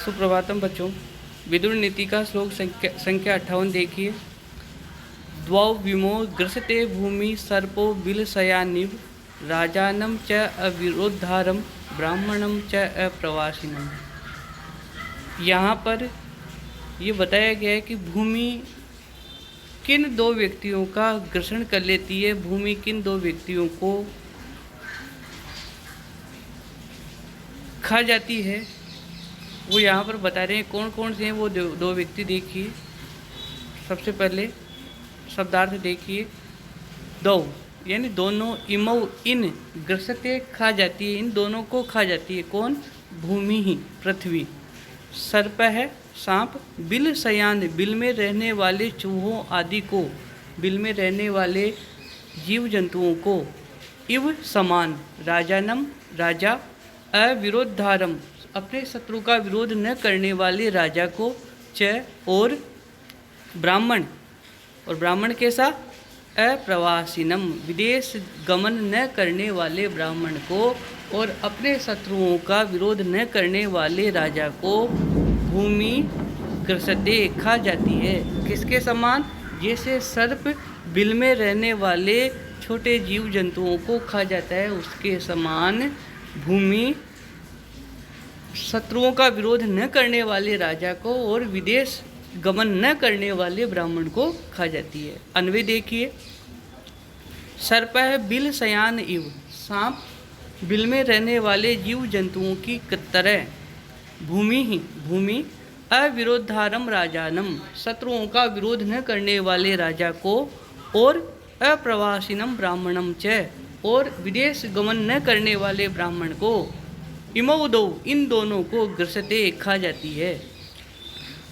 सुप्रभातम बच्चों। विदुर नीति का श्लोक संख्या 58 देखिए। द्वौ विमो ग्रसते भूमि सर्पो बिलशयानिव राजानम च अविरोधारम ब्राह्मणम च अप्रवासिनम। यहाँ पर ये बताया गया है कि भूमि किन दो व्यक्तियों का ग्रसन कर लेती है, भूमि किन दो व्यक्तियों को खा जाती है, वो यहाँ पर बता रहे हैं। कौन कौन से हैं वो दो व्यक्ति देखिए। सबसे पहले शब्दार्थ देखिए, दो यानी दोनों, इमौ इन, ग्रसते खा जाती है, इन दोनों को खा जाती है। कौन? भूमि ही, पृथ्वी। सर्प है सांप, बिल शयान, बिल में रहने वाले चूहों आदि को, बिल में रहने वाले जीव जंतुओं को, इव समान, राजानम राजा, अविरोधारम अपने शत्रु का विरोध न करने वाले राजा को, च और ब्राह्मण, और ब्राह्मण कैसा? अप्रवासिनम विदेश गमन न करने वाले ब्राह्मण को, और अपने शत्रुओं का विरोध न करने वाले राजा को भूमि ग्रसते खा जाती है। किसके समान? जैसे सर्प बिल में रहने वाले छोटे जीव जंतुओं को खा जाता है, उसके समान भूमि शत्रुओं का विरोध न करने वाले राजा को और विदेश गमन न करने वाले ब्राह्मण को खा जाती है। अन्वय देखिए। सर्प है बिल शयान इव, सांप बिल में रहने वाले जीव जंतुओं की तरह, भूमि ही, भूमि अविरोधारम राजानम शत्रुओं का विरोध न करने वाले राजा को, और अप्रवासिनम ब्राह्मणम च और विदेश गमन न करने वाले ब्राह्मण को, इमौ दो इन दोनों को ग्रसते खा जाती है।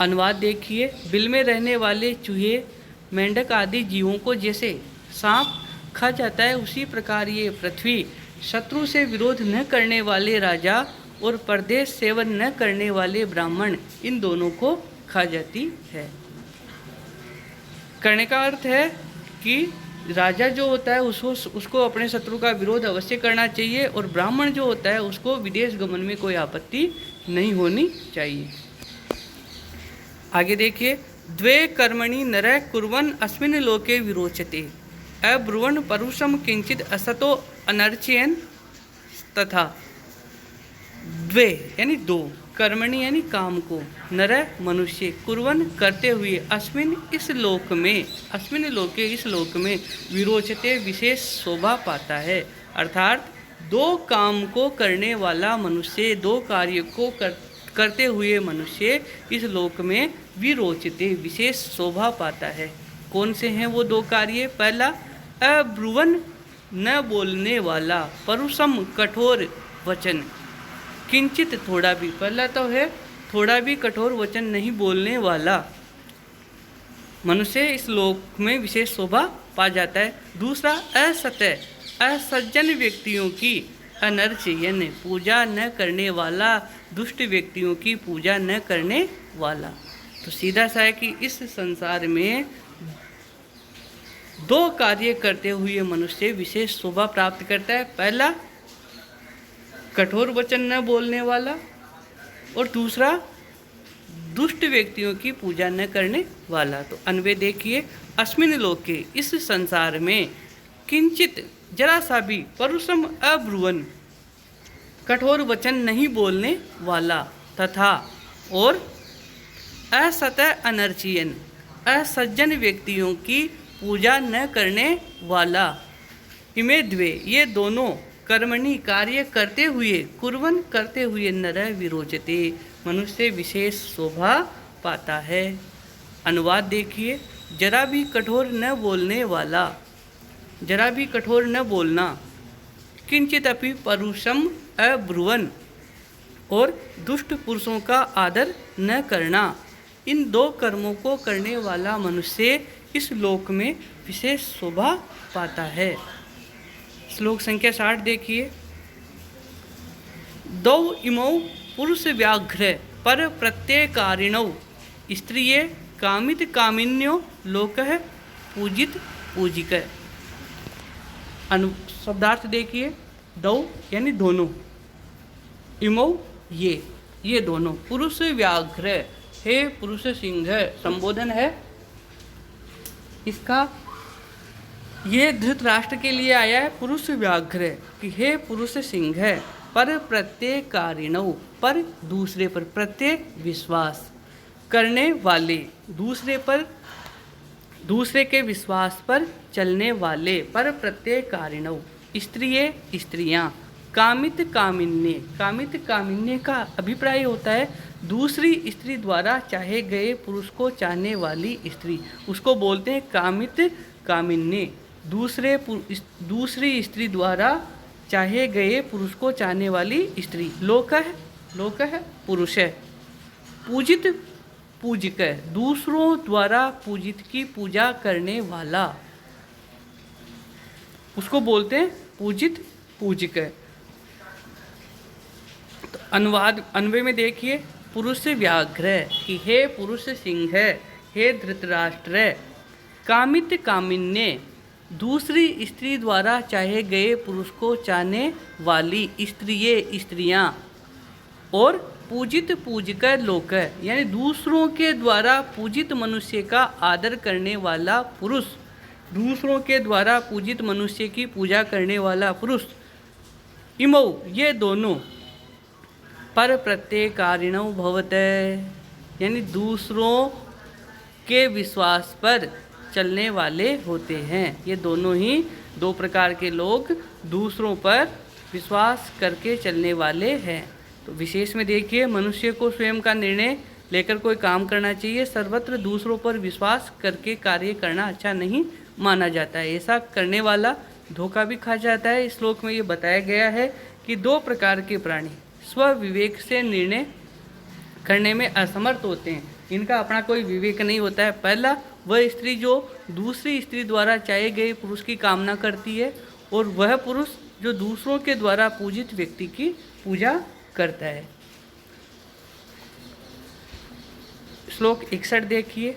अनुवाद देखिए। बिल में रहने वाले चूहे, मेंढक आदि जीवों को जैसे सांप खा जाता है, उसी प्रकार ये पृथ्वी शत्रु से विरोध न करने वाले राजा और परदेश सेवन न करने वाले ब्राह्मण, इन दोनों को खा जाती है। करने का अर्थ है कि राजा जो होता है उसको अपने शत्रु का विरोध अवश्य करना चाहिए, और ब्राह्मण जो होता है उसको विदेश गमन में कोई आपत्ति नहीं होनी चाहिए। आगे देखिए। द्वे कर्मणि नरः कुर्वन् अस्मिन् लोके विरोचते अब्रुवन् परुषं किंचित असतो अनर्चयन् तथा। द्वे यानी दो, कर्मणि यानी काम को, नर मनुष्य, कुर्वन करते हुए, अस्मिन इस लोक में, अस्मिन लोके इस लोक में, विरोचते विशेष शोभा पाता है। अर्थात दो काम को करने वाला मनुष्य, दो कार्य को करते हुए मनुष्य इस लोक में विरोचते विशेष शोभा पाता है। कौन से हैं वो दो कार्य? पहला, अब्रुवन न बोलने वाला, परुषम कठोर वचन, किंचित थोड़ा भी, पहला तो है थोड़ा भी कठोर वचन नहीं बोलने वाला मनुष्य इस लोक में विशेष शोभा पा जाता है। दूसरा, असत्य असज्जन व्यक्तियों की, अनर्चयन पूजा न करने वाला, दुष्ट व्यक्तियों की पूजा न करने वाला। तो सीधा सा है कि इस संसार में दो कार्य करते हुए मनुष्य विशेष शोभा प्राप्त करता है। पहला, कठोर वचन न बोलने वाला, और दूसरा, दुष्ट व्यक्तियों की पूजा न करने वाला। तो अन्वय देखिए। अस्मिन लोके इस संसार में, किंचित जरा सा भी, परुषम अब्रुवन कठोर वचन नहीं बोलने वाला, तथा और असत अनर्चयन असज्जन व्यक्तियों की पूजा न करने वाला। इमे द्वे ये दोनों, कर्मणि कार्य करते हुए, कुर्वन करते हुए, नरः विरोचते मनुष्य विशेष शोभा पाता है। अनुवाद देखिए। जरा भी कठोर न बोलने वाला, जरा भी कठोर न बोलना, किंचित अपि परुषम अब्रुवन और दुष्ट पुरुषों का आदर न करना, इन दो कर्मों को करने वाला मनुष्य इस लोक में विशेष शोभा पाता है। श्लोक संख्या 60 देखिए। दौ इमौ पुरुष व्याघ्र पर प्रत्येकारिणौ स्त्रिये कामित कामिन्यो लोकः पूजित पूजिक। शब्दार्थ देखिए। दौ यानी दोनों, इमौ ये, ये दोनों। पुरुष व्याघ्र हे पुरुष सिंह संबोधन है इसका। ये धृतराष्ट्र के लिए आया है पुरुष व्याघ्र कि हे पुरुष सिंह पर प्रत्येकारिणव, पर दूसरे पर, प्रत्येक विश्वास करने वाले, दूसरे पर, दूसरे के विश्वास पर चलने वाले, पर प्रत्येकारिणव, स्त्रिये स्त्रियां, कामित कामिन्य, कामित कामिन्य का अभिप्राय होता है दूसरी स्त्री द्वारा चाहे गए पुरुष को चाहने वाली स्त्री, उसको बोलते हैं कामित कामिन्य। दूसरी स्त्री द्वारा चाहे गए पुरुष को चाहने वाली स्त्री। लोक है पुरुष है। पूजित पूजिक है, दूसरों द्वारा पूजित की पूजा करने वाला, उसको बोलते हैं पूजित पूजिक है। तो अनुवाद अन्वय में देखिए, पुरुष व्याघ्र कि हे पुरुष सिंह, हे धृतराष्ट्र, कामित कामिन्य, दूसरी स्त्री द्वारा चाहे गए पुरुष को चाहने वाली स्त्रिये स्त्रियां, और पूजित पूजिक लोक, यानी दूसरों के द्वारा पूजित मनुष्य का आदर करने वाला पुरुष, दूसरों के द्वारा पूजित मनुष्य की पूजा करने वाला पुरुष। इमौ ये दोनों, पर प्रत्येकारिणव भवते, यानी दूसरों के विश्वास पर चलने वाले होते हैं। ये दोनों ही दो प्रकार के लोग दूसरों पर विश्वास करके चलने वाले हैं। तो विशेष में देखिए, मनुष्य को स्वयं का निर्णय लेकर कोई काम करना चाहिए। सर्वत्र दूसरों पर विश्वास करके कार्य करना अच्छा नहीं माना जाता है। ऐसा करने वाला धोखा भी खा जाता है। इस श्लोक में ये बताया गया है कि दो प्रकार के प्राणी स्व विवेक से निर्णय करने में असमर्थ होते हैं। इनका अपना कोई विवेक नहीं होता है। पहला वह स्त्री जो दूसरी स्त्री द्वारा चाहे गए पुरुष की कामना करती है, और वह पुरुष जो दूसरों के द्वारा पूजित व्यक्ति की पूजा करता है। श्लोक 61 देखिए,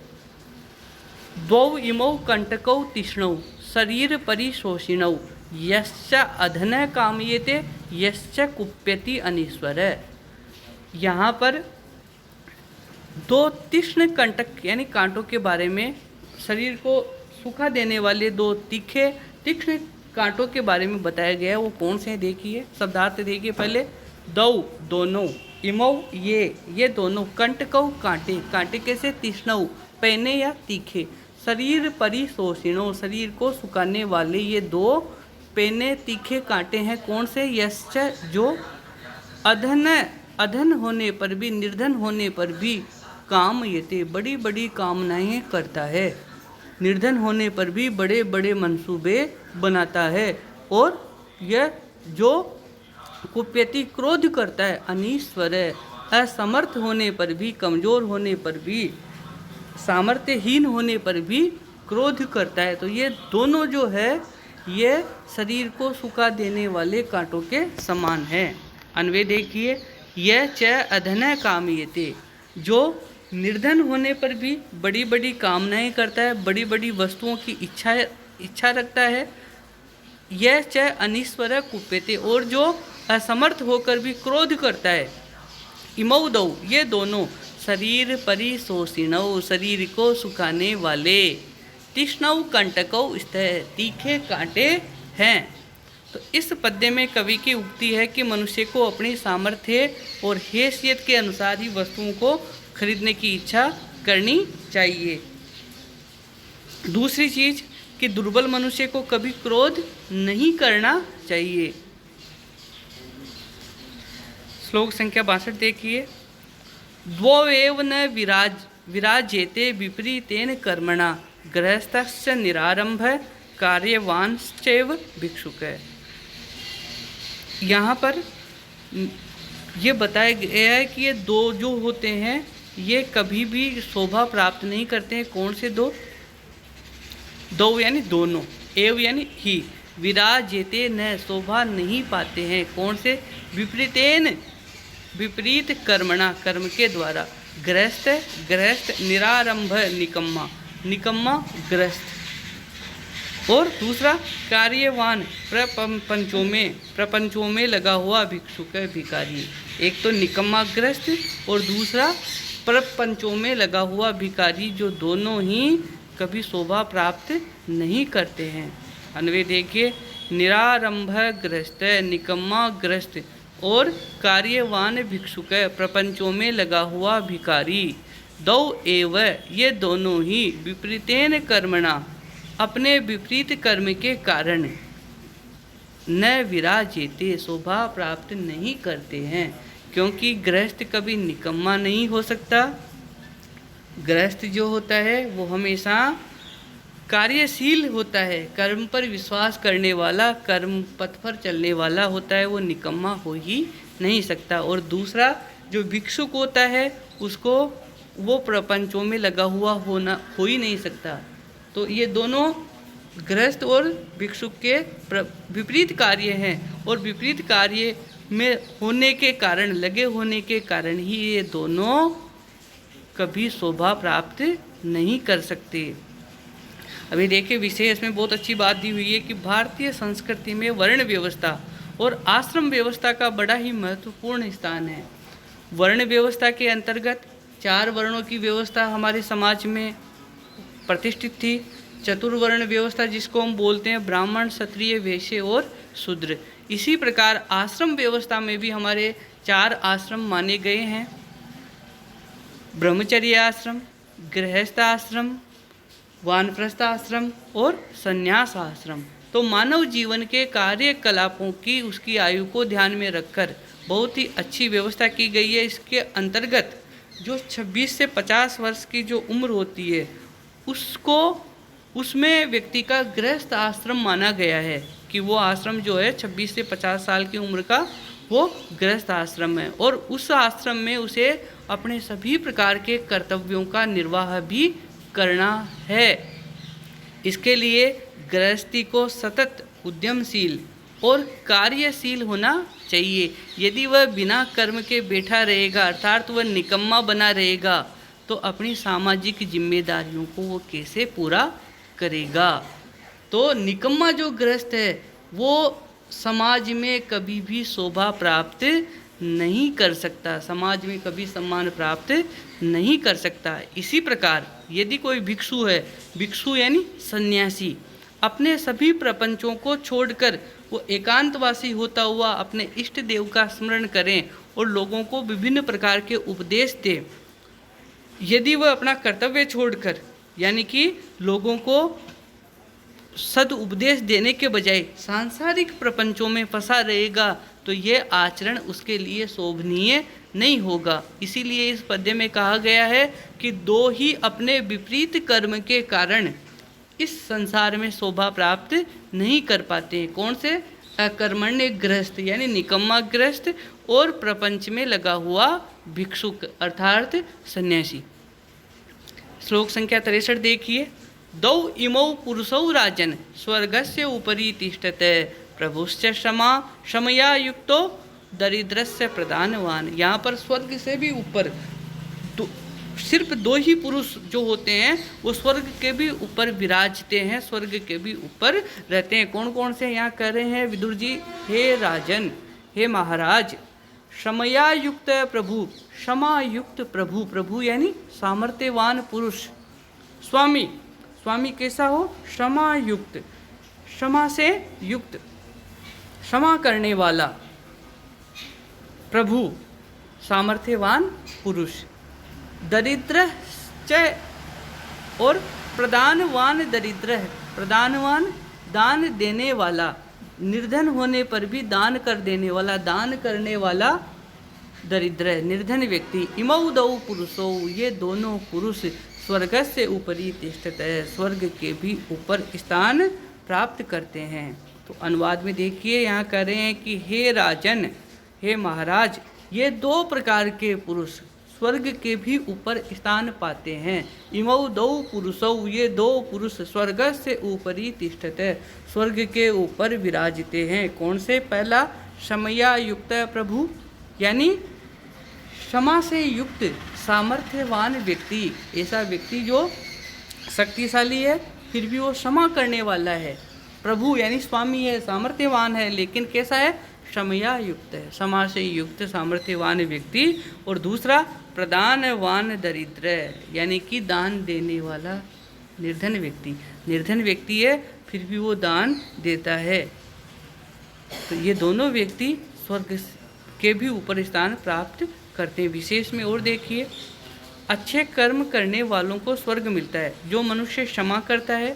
द्वौ इमौ कंटकौ तीक्ष्णौ शरीर परिशोषिणौ यश्च अधन कामयेते यश्च कुप्यति अनीश्वर। यहाँ पर दो तीक्ष्ण कंटक यानी कांटों के बारे में, शरीर को सूखा देने वाले दो तीक्ष्ण कांटों के बारे में बताया गया है। वो कौन से हैं देखिए, शब्दार्थ देखिए पहले। दौ दोनों, इमौ ये दोनों, कंटकौ कांटे, कांटे कैसे, तीक्ष्णौ पैने या तीखे, शरीर परिशोषिणौ शरीर को सुखाने वाले ये दो पैने तीखे कांटे हैं। कौन से, यश्च जो अधन होने पर भी, निर्धन होने पर भी, काम येते बड़ी बड़ी कामनाएं करता है, निर्धन होने पर भी बड़े बड़े मंसूबे बनाता है, और यह जो कुप्यति क्रोध करता है, अनीश्वर असमर्थ होने पर भी, कमजोर होने पर भी, सामर्थ्यहीन होने पर भी क्रोध करता है। तो ये दोनों जो है ये शरीर को सुखा देने वाले कांटों के समान है। अन्वय देखिए, यह च अधन कामयते, जो निर्धन होने पर भी बड़ी बड़ी कामनाएं करता है, बड़ी बड़ी वस्तुओं की इच्छा रखता है। यह च अनीश्वर कुप्यते, और जो असमर्थ होकर भी क्रोध करता है। इमौ दौ ये दोनों, शरीर परिशोषिणौ शरीर को सुखाने वाले, तीक्ष्णौ कंटकौ स्थित तीखे कांटे हैं। तो इस पद्य में कवि की उक्ति है कि मनुष्य को अपनी सामर्थ्य और हैसियत के अनुसार ही वस्तुओं को खरीदने की इच्छा करनी चाहिए। दूसरी चीज कि दुर्बल मनुष्य को कभी क्रोध नहीं करना चाहिए। श्लोक संख्या 62 देखिए, द्वौ न विराजेते विपरीतेन कर्मणा गृहस्थस्य निरारंभ कार्यवांश्चैव भिक्षुक। यहाँ पर ये बताया गया है कि ये दो जो होते हैं ये कभी भी शोभा प्राप्त नहीं करते हैं। कौन से दो, दो यानी दोनों, एव यानी ही, विराजेते न शोभा नहीं पाते हैं। कौन से, विपरीतेन विपरीत कर्मणा कर्म के द्वारा, गृहस्थ निरारंभ निकम्मा गृहस्थ, और दूसरा कार्यवान प्रपंचों में लगा हुआ भिक्षुक भिखारी। एक तो निकम्मा गृहस्थ और दूसरा प्रपंचों में लगा हुआ भिखारी, जो दोनों ही कभी शोभा प्राप्त नहीं करते हैं। अन्वय देखिए, निरारंभ गृहस्थ, निकम्मा गृहस्थ और कार्यवान भिक्षुक, प्रपंचों में लगा हुआ भिखारी, दौ एव, ये दोनों ही विपरीतेन कर्मणा, अपने विपरीत कर्म के कारण, न विराजेते, शोभा प्राप्त नहीं करते हैं। क्योंकि गृहस्थ कभी निकम्मा नहीं हो सकता। गृहस्थ जो होता है वो हमेशा कार्यशील होता है, कर्म पर विश्वास करने वाला, कर्म पथ पर चलने वाला होता है, वो निकम्मा हो ही नहीं सकता। और दूसरा जो भिक्षुक होता है उसको वो प्रपंचों में लगा हुआ हो ही नहीं सकता। तो ये दोनों गृहस्थ और भिक्षुक के विपरीत कार्य हैं, और विपरीत कार्य में होने के कारण, लगे होने के कारण ही ये दोनों कभी शोभा प्राप्त नहीं कर सकते। अभी देखिए, विशेष में बहुत अच्छी बात दी हुई है कि भारतीय संस्कृति में वर्ण व्यवस्था और आश्रम व्यवस्था का बड़ा ही महत्वपूर्ण स्थान है। वर्ण व्यवस्था के अंतर्गत 4 वर्णों की व्यवस्था हमारे समाज में प्रतिष्ठित थी। चतुर्वर्ण व्यवस्था जिसको हम बोलते हैं ब्राह्मण, क्षत्रिय, वैश्य और शूद्र। इसी प्रकार आश्रम व्यवस्था में भी हमारे 4 आश्रम माने गए हैं, ब्रह्मचर्य आश्रम, गृहस्थ आश्रम, वानप्रस्थ आश्रम और संन्यास आश्रम। तो मानव जीवन के कार्यकलापों की, उसकी आयु को ध्यान में रखकर बहुत ही अच्छी व्यवस्था की गई है। इसके अंतर्गत जो 26 से 50 वर्ष की जो उम्र होती है उसमें व्यक्ति का गृहस्थ आश्रम माना गया है कि वो आश्रम जो है 26 से 50 साल की उम्र का वो गृहस्थ आश्रम है, और उस आश्रम में उसे अपने सभी प्रकार के कर्तव्यों का निर्वाह भी करना है। इसके लिए गृहस्थी को सतत उद्यमशील और कार्यशील होना चाहिए। यदि वह बिना कर्म के बैठा रहेगा, अर्थात वह निकम्मा बना रहेगा, तो अपनी सामाजिक जिम्मेदारियों को वो कैसे पूरा करेगा। तो निकम्मा जो गृहस्थ है वो समाज में कभी भी शोभा प्राप्त नहीं कर सकता, समाज में कभी सम्मान प्राप्त नहीं कर सकता। इसी प्रकार यदि कोई भिक्षु है, भिक्षु यानी सन्यासी, अपने सभी प्रपंचों को छोड़कर वो एकांतवासी होता हुआ अपने इष्ट देव का स्मरण करें और लोगों को विभिन्न प्रकार के उपदेश दे। यदि वह अपना कर्तव्य छोड़कर, यानी कि लोगों को सद उपदेश देने के बजाय सांसारिक प्रपंचों में फंसा रहेगा, तो ये आचरण उसके लिए शोभनीय नहीं होगा। इसीलिए इस पद्य में कहा गया है कि 2 ही अपने विपरीत कर्म के कारण इस संसार में शोभा प्राप्त नहीं कर पाते हैं। कौन से? अकर्मण्य गृहस्थ यानी निकम्मा गृहस्थ और प्रपंच में लगा हुआ भिक्षुक अर्थात सन्यासी। श्लोक संख्या 63 देखिए। दौ इमौ पुरुषौ राजन स्वर्गस्य उपरि तिष्ठते प्रभुश्च क्षमा क्षमया युक्तो दरिद्रस्य प्रदानवान। यहाँ पर स्वर्ग से भी ऊपर सिर्फ 2 ही पुरुष जो होते हैं वो स्वर्ग के भी ऊपर विराजते हैं, स्वर्ग के भी ऊपर रहते हैं। कौन कौन से यहाँ कह रहे हैं विदुर जी? हे राजन, हे महाराज, क्षमया युक्त प्रभु, क्षमा युक्त प्रभु, प्रभु यानी सामर्थ्यवान पुरुष, स्वामी, स्वामी कैसा हो? क्षमा युक्त, क्षमा से युक्त, क्षमा करने वाला प्रभु, सामर्थ्यवान पुरुष, दरिद्र च और प्रदानवान दरिद्र है, प्रदानवान दान देने वाला, निर्धन होने पर भी दान कर देने वाला, दान करने वाला दरिद्र है, निर्धन व्यक्ति। इमौ दौ पुरुषौ, ये दोनों पुरुष स्वर्ग से ऊपरी तिष्ठत है, स्वर्ग के भी ऊपर स्थान प्राप्त करते हैं। तो अनुवाद में देखिए, यहाँ कह रहे हैं कि हे राजन, हे महाराज, ये 2 प्रकार के पुरुष स्वर्ग के भी ऊपर स्थान पाते हैं। इमौ दौ पुरुषौ, ये 2 पुरुष स्वर्ग से ऊपरी तिष्ठत है, स्वर्ग के ऊपर विराजते हैं। कौन से? पहला क्षमया युक्त प्रभु यानी क्षमा से युक्त सामर्थ्यवान व्यक्ति, ऐसा व्यक्ति जो शक्तिशाली है फिर भी वो क्षमा करने वाला है। प्रभु यानी स्वामी है, सामर्थ्यवान है, लेकिन कैसा है? क्षमया युक्त है, क्षमा से युक्त सामर्थ्यवान व्यक्ति, और दूसरा प्रदानवान दरिद्र यानी कि दान देने वाला निर्धन व्यक्ति। निर्धन व्यक्ति है फिर भी वो दान देता है। तो ये दोनों व्यक्ति स्वर्ग के भी ऊपर स्थान प्राप्त करते हैं। विशेष में और देखिए, अच्छे कर्म करने वालों को स्वर्ग मिलता है। जो मनुष्य क्षमा करता है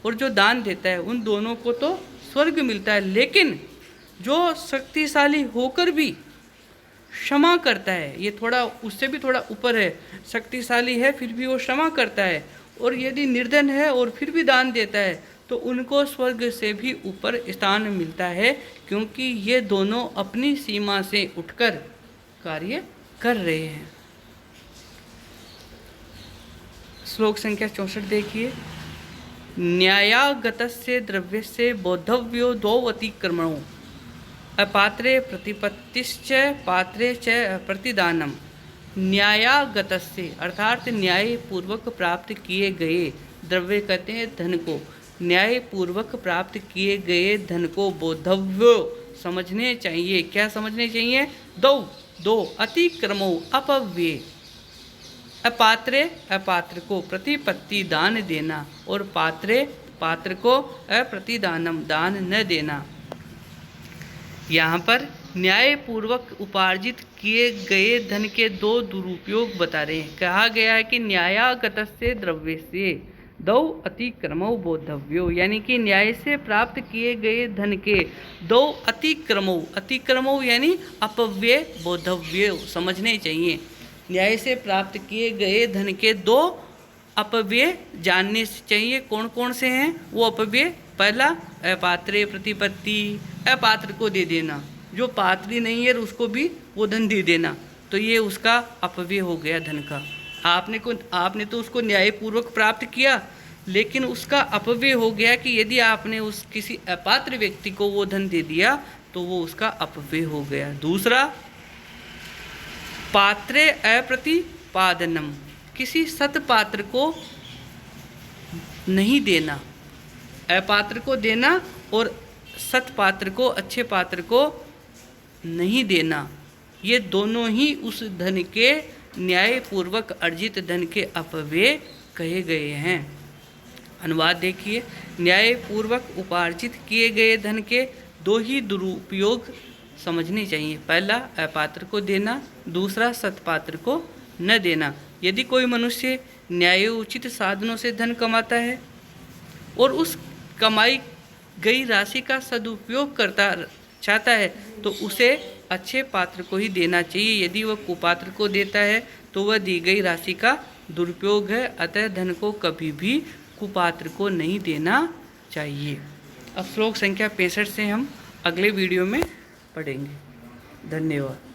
और जो दान देता है उन दोनों को तो स्वर्ग मिलता है, लेकिन जो शक्तिशाली होकर भी क्षमा करता है, ये थोड़ा उससे भी थोड़ा ऊपर है, शक्तिशाली है फिर भी वो क्षमा करता है, और यदि निर्धन है और फिर भी दान देता है तो उनको स्वर्ग से भी ऊपर स्थान मिलता है, क्योंकि ये दोनों अपनी सीमा से उठकर कार्य कर रहे हैं। श्लोक संख्या 64 देखिए। न्यायागतस्य द्रव्यस्य बोद्धव्यो द्वौ अतिक्रमणो अपात्रे प्रतिपत्तिश्च पात्रे च प्रतिदानम। न्यायागतस्य अर्थात न्याय पूर्वक प्राप्त किए गए, द्रव्य कहते हैं धन को, न्याय पूर्वक प्राप्त किए गए धन को बोद्धव्यो समझने चाहिए। क्या समझने चाहिए? दो अतिक्रमो अपव्यय, अपात्रे अपात्र को प्रतिपत्ति दान देना, और पात्रे पात्र को अप्रतिदानम दान न देना। यहाँ पर न्याय पूर्वक उपार्जित किए गए धन के दो दुरुपयोग बता रहे हैं। कहा गया है कि न्यायागतस्य द्रव्यस्य दौ अतिक्रमो बोद्धव्यो, यानी कि न्याय से प्राप्त किए गए धन के दो अतिक्रमो, अतिक्रमो यानी अपव्यय बोद्धव्यो समझने चाहिए। न्याय से प्राप्त किए गए धन के दो अपव्यय जानने से चाहिए। कौन कौन से हैं वो अपव्यय? पहला अपात्रे प्रतिपत्ति, अपात्र को दे देना, जो पात्री नहीं है उसको भी वो धन दे देना, तो ये उसका अपव्यय हो गया धन का। आपने तो उसको न्यायपूर्वक प्राप्त किया, लेकिन उसका अपव्यय हो गया कि यदि आपने उस किसी अपात्र व्यक्ति को वो धन दे दिया तो वो उसका अपव्यय हो गया। दूसरा पात्रे अप्रतिपादनम, किसी सत्पात्र को नहीं देना, अपात्र को देना और सत्पात्र को, अच्छे पात्र को नहीं देना, ये दोनों ही उस धन के न्यायपूर्वक अर्जित धन के अपव्यय कहे गए हैं। अनुवाद देखिए। न्यायपूर्वक उपार्जित किए गए धन के दो ही दुरुपयोग समझने चाहिए। पहला अपात्र को देना, दूसरा सत्पात्र को न देना। यदि कोई मनुष्य न्यायोचित साधनों से धन कमाता है और उस कमाई गई राशि का सदुपयोग करता चाहता है तो उसे अच्छे पात्र को ही देना चाहिए। यदि वह कुपात्र को देता है तो वह दी गई राशि का दुरुपयोग है। अतः धन को कभी भी कुपात्र को नहीं देना चाहिए। अब श्लोक संख्या 65 से हम अगले वीडियो में पढ़ेंगे। धन्यवाद।